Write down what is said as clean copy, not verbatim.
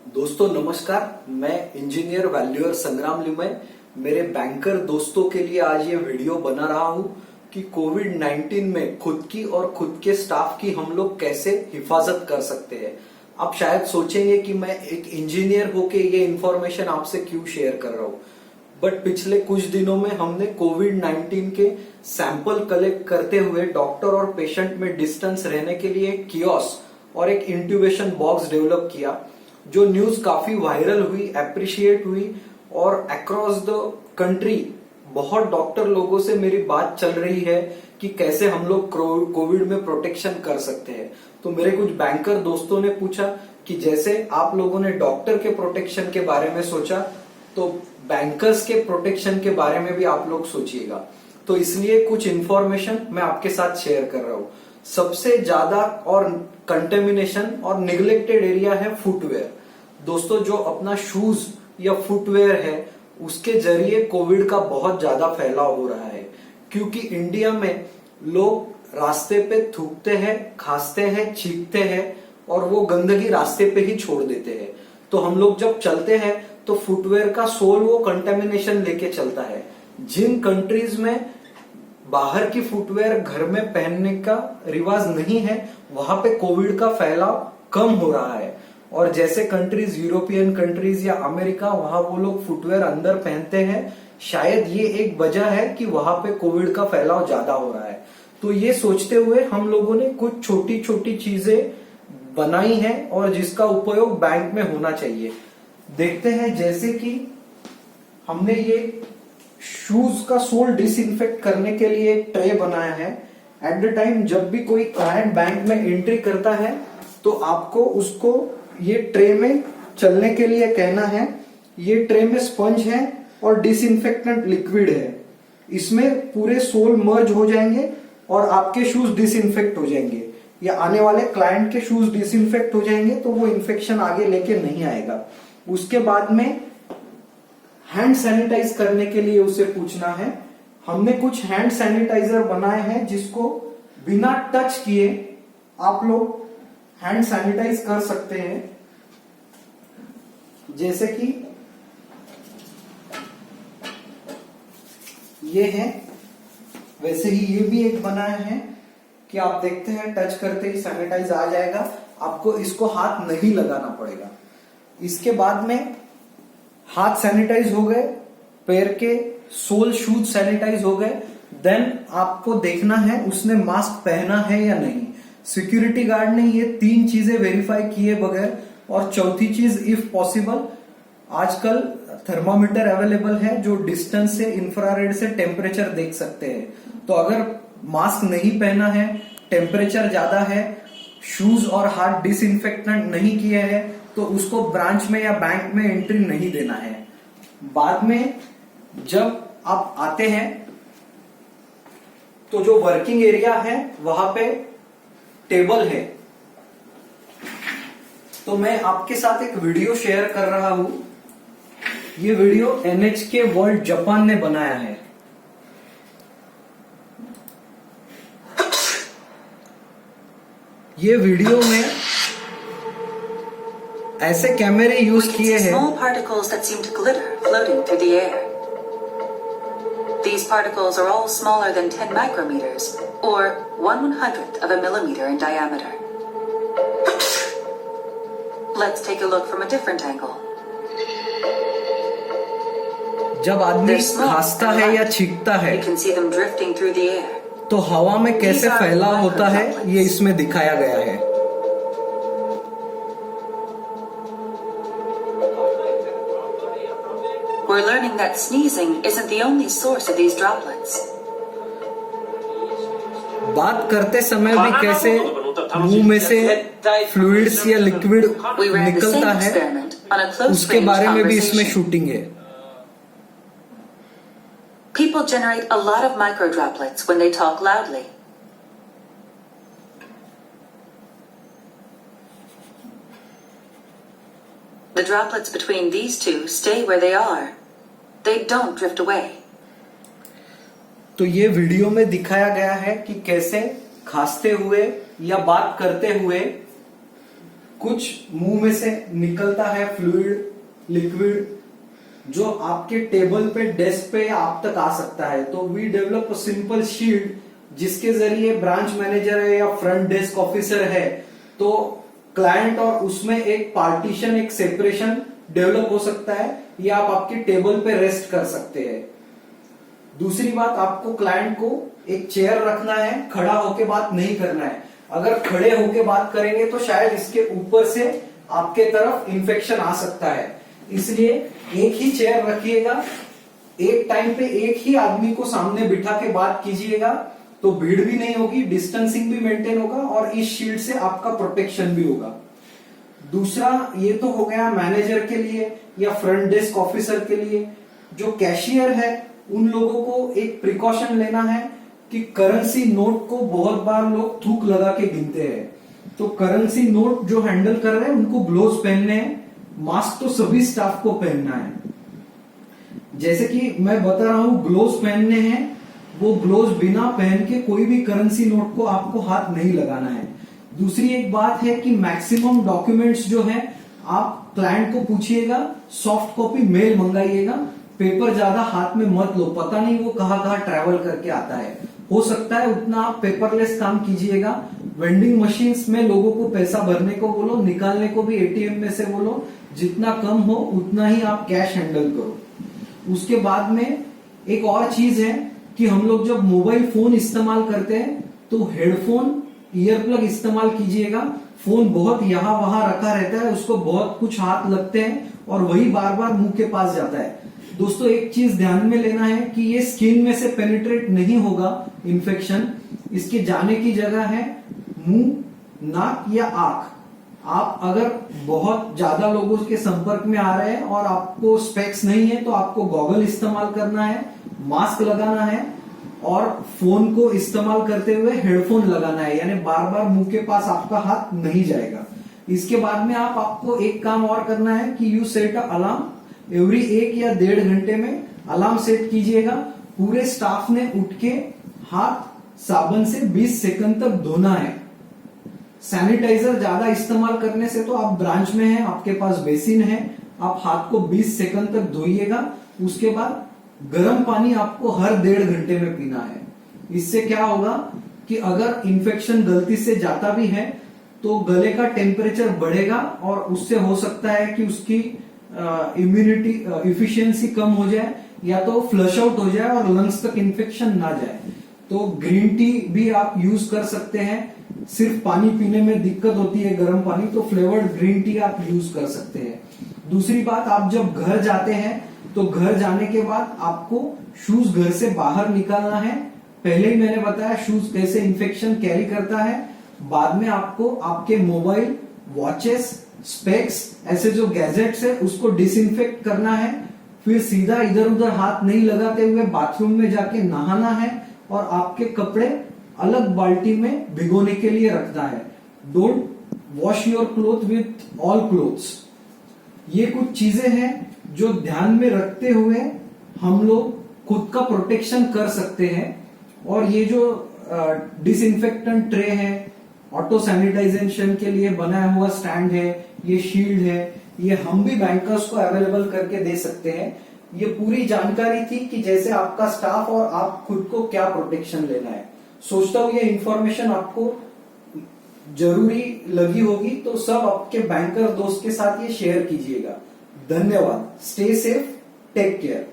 दोस्तों नमस्कार, मैं इंजीनियर वैल्यूअर संग्राम लिमय मेरे बैंकर दोस्तों के लिए आज ये वीडियो बना रहा हूँ कि कोविड-19 में खुद की और खुद के स्टाफ की हम लोग कैसे हिफाजत कर सकते हैं। आप शायद सोचेंगे कि मैं एक इंजीनियर होके ये इन्फॉर्मेशन आपसे क्यों शेयर कर रहा हूँ, बट पिछले कुछ दिनों में हमने कोविड-19 के सैंपल कलेक्ट करते हुए डॉक्टर और पेशेंट में डिस्टेंस रहने के लिए एक कियोस्क और एक इंट्यूबेशन बॉक्स डेवलप किया, जो न्यूज काफी वायरल हुई, एप्रिशिएट हुई और अक्रॉस द कंट्री बहुत डॉक्टर लोगों से मेरी बात चल रही है कि कैसे हम लोग कोविड में प्रोटेक्शन कर सकते हैं। तो मेरे कुछ बैंकर दोस्तों ने पूछा कि जैसे आप लोगों ने डॉक्टर के प्रोटेक्शन के बारे में सोचा, तो बैंकर्स के प्रोटेक्शन के बारे में भी आप लोग सोचिएगा। तो इसलिए कुछ इंफॉर्मेशन मैं आपके साथ शेयर कर रहा हूं। सबसे ज्यादा और कंटेमिनेशन और निग्लेक्टेड एरिया है फुटवेयर। दोस्तों, जो अपना शूज या फुटवेयर है उसके जरिए कोविड का बहुत ज्यादा फैलाव हो रहा है, क्योंकि इंडिया में लोग रास्ते पे थूकते हैं, खांसते हैं, छींकते हैं और वो गंदगी रास्ते पे ही छोड़ देते हैं। तो हम लोग जब चलते हैं तो फुटवेयर का सोल वो कंटेमिनेशन लेके चलता है। जिन कंट्रीज में बाहर की फुटवेयर घर में पहनने का रिवाज नहीं है, वहां पे कोविड का फैलाव कम हो रहा है। और जैसे कंट्रीज, यूरोपियन कंट्रीज या अमेरिका, वहां वो लोग फुटवेयर अंदर पहनते हैं। शायद ये एक वजह है कि वहां पे कोविड का फैलाव ज्यादा हो रहा है। तो ये सोचते हुए हम लोगों ने कुछ छोटी छोटी चीजें बनाई हैं और जिसका उपयोग बैंक में होना चाहिए। देखते हैं, जैसे कि हमने ये शूज का सोल डिसइंफेक्ट करने के लिए एक ट्रे बनाया है। एट द टाइम जब भी कोई क्लाइंट बैंक में एंट्री करता है तो आपको उसको ये ट्रे में चलने के लिए कहना है। ये ट्रे में स्पंज है और डिसइंफेक्टेंट लिक्विड है। इसमें पूरे सोल मर्ज हो जाएंगे और आपके शूज डिसइंफेक्ट हो जाएंगे, या आने वाले क्लाइंट के शूज डिसइंफेक्ट हो जाएंगे, तो वो इन्फेक्शन आगे लेके नहीं आएगा। उसके बाद में हैंड सैनिटाइज करने के लिए उसे पूछना है। हमने कुछ हैंड सैनिटाइजर बनाए हैं जिसको बिना टच किए आप लोग हैंड सैनिटाइज कर सकते हैं। जैसे कि ये है, वैसे ही ये भी एक बनाया है कि आप देखते हैं टच करते ही सैनिटाइज आ जाएगा, आपको इसको हाथ नहीं लगाना पड़ेगा। इसके बाद में हाथ सैनिटाइज हो गए, पैर के सोल शूज सैनिटाइज हो गए। देन आपको देखना है उसने मास्क पहना है या नहीं। सिक्योरिटी गार्ड ने ये 3 चीजें वेरीफाई किए बगैर, और चौथी चीज इफ पॉसिबल, आजकल थर्मामीटर अवेलेबल है जो डिस्टेंस से, इंफ्रारेड से टेम्परेचर देख सकते हैं। तो अगर मास्क नहीं पहना है, टेम्परेचर ज्यादा है, शूज और हाथ डिसइंफेक्टेंट नहीं किए हैं, तो उसको ब्रांच में या बैंक में एंट्री नहीं देना है। बाद में जब आप आते हैं तो जो वर्किंग एरिया है वहां पे टेबल है। तो मैं आपके साथ एक वीडियो शेयर कर रहा हूं। ये वीडियो NHK वर्ल्ड जापान ने बनाया है। ये वीडियो में ऐसे कैमरे यूज किए हैं। Small particles that seem to glitter floating through the air. These particles are all smaller than 10 micrometers, or 1/100th of a millimeter in diameter. Let's take a look from a different angle. जब आदमी खांसता है या छींकता है, You can see them drifting through the air. तो हवा में कैसे फैलाव होता है ये इसमें दिखाया गया है। We're learning that sneezing isn't the only source of these droplets. बात करते समय भी कैसे मुंह में से फ्लूइड्स या liquid We ran the same निकलता है, experiment on a close उसके range बारे में भी इसमें conversation. शूटिंग है। People generate a lot of microdroplets when they talk loudly. The droplets between these two stay where they are. They don't drift away. तो ये वीडियो में दिखाया गया है कि कैसे खांसते हुए या बात करते हुए कुछ मुंह में से निकलता है फ्लूइड, लिक्विड, जो आपके टेबल पे, डेस्क पे या आप तक आ सकता है। तो we develop a simple shield जिसके जरिए ब्रांच मैनेजर है या फ्रंट डेस्क ऑफिसर है तो क्लाइंट और उसमें एक पार्टीशन, एक सेपरेशन डेवलप हो सकता है, या आप आपके टेबल पे रेस्ट कर सकते हैं। दूसरी बात, आपको क्लाइंट को एक चेयर रखना है, खड़ा होके बात नहीं करना है। अगर खड़े होके बात करेंगे तो शायद इसके ऊपर से आपके तरफ इंफेक्शन आ सकता है, इसलिए एक ही चेयर रखिएगा, एक टाइम पे एक ही आदमी को सामने बिठा के बात कीजिएगा, तो भीड़ भी नहीं होगी, डिस्टेंसिंग भी मेंटेन होगा और इस शील्ड से आपका प्रोटेक्शन भी होगा। दूसरा, ये तो हो गया मैनेजर के लिए या फ्रंट डेस्क ऑफिसर के लिए। जो कैशियर है उन लोगों को एक प्रिकॉशन लेना है कि करेंसी नोट को बहुत बार लोग थूक लगा के गिनते हैं, तो करेंसी नोट जो हैंडल कर रहे हैं उनको ग्लोव्स पहनने हैं, मास्क तो सभी स्टाफ को पहनना है। जैसे कि मैं बता रहा हूं ग्लोव्स पहनने हैं, वो ग्लोव्स बिना पहन के कोई भी करेंसी नोट को आपको हाथ नहीं लगाना है। दूसरी एक बात है कि मैक्सिमम डॉक्यूमेंट्स जो है आप क्लाइंट को पूछिएगा, सॉफ्ट कॉपी मेल मंगाइएगा, पेपर ज्यादा हाथ में मत लो, पता नहीं वो कहाँ ट्रैवल करके आता है। हो सकता है उतना आप पेपरलेस काम कीजिएगा। वेंडिंग मशीन्स में लोगों को पैसा भरने को बोलो, निकालने को भी एटीएम में से बोलो, जितना कम हो उतना ही आप कैश हैंडल करो। उसके बाद में एक और चीज है कि हम लोग जब मोबाइल फोन इस्तेमाल करते हैं तो हेडफोन, ईयरप्लग इस्तेमाल कीजिएगा। फोन बहुत यहाँ वहां रखा रहता है, उसको बहुत कुछ हाथ लगते हैं और वही बार बार मुंह के पास जाता है। दोस्तों एक चीज ध्यान में लेना है कि ये स्किन में से पेनिट्रेट नहीं होगा इन्फेक्शन, इसके जाने की जगह है मुंह, नाक या आंख। आप अगर बहुत ज्यादा लोगों के संपर्क में आ रहे हैं और आपको स्पेक्स नहीं है तो आपको गॉगल इस्तेमाल करना है, मास्क लगाना है और फोन को इस्तेमाल करते हुए हेडफोन लगाना है, यानी बार बार मुंह के पास आपका हाथ नहीं जाएगा। इसके बाद में आपको एक काम और करना है कि you set a alarm, every 1 या 1.5 घंटे में अलार्म सेट कीजिएगा। पूरे स्टाफ ने उठ के हाथ साबुन से 20 सेकंड तक धोना है। सैनिटाइजर ज्यादा इस्तेमाल करने से, तो आप ब्रांच में हैं, आपके पास बेसिन है, आप हाथ को 20 सेकंड तक धोइएगा। उसके बाद गर्म पानी आपको हर 1.5 घंटे में पीना है। इससे क्या होगा कि अगर इन्फेक्शन गलती से जाता भी है तो गले का टेम्परेचर बढ़ेगा और उससे हो सकता है कि उसकी इम्यूनिटी इफिशियंसी कम हो जाए या तो फ्लश आउट हो जाए और लंग्स तक इन्फेक्शन ना जाए। तो ग्रीन टी भी आप यूज कर सकते हैं। सिर्फ पानी पीने में दिक्कत होती है गर्म पानी, तो फ्लेवर्ड ग्रीन टी आप यूज कर सकते हैं। दूसरी बात, आप जब घर जाते हैं तो घर जाने के बाद आपको शूज घर से बाहर निकालना है। पहले ही मैंने बताया शूज कैसे इन्फेक्शन कैरी करता है। बाद में आपको आपके मोबाइल, वॉचेस, स्पेक्स, ऐसे जो गैजेट्स है उसको डिसइंफेक्ट करना है। फिर सीधा इधर उधर हाथ नहीं लगाते हुए बाथरूम में जाके नहाना है और आपके कपड़े अलग बाल्टी में भिगोने के लिए रखना है। Don't wash your cloth with all clothes. ये कुछ चीजें हैं जो ध्यान में रखते हुए हम लोग खुद का प्रोटेक्शन कर सकते हैं। और ये जो डिसइंफेक्टेंट ट्रे है, ऑटो सैनिटाइजेशन के लिए बनाया हुआ स्टैंड है, ये शील्ड है, ये हम भी बैंकर्स को अवेलेबल करके दे सकते हैं। ये पूरी जानकारी थी कि जैसे आपका स्टाफ और आप खुद को क्या प्रोटेक्शन लेना है। सोचता हूं ये इंफॉर्मेशन आपको जरूरी लगी होगी, तो सब आपके बैंकर दोस्त के साथ ये शेयर कीजिएगा। धन्यवाद। Stay safe, take care.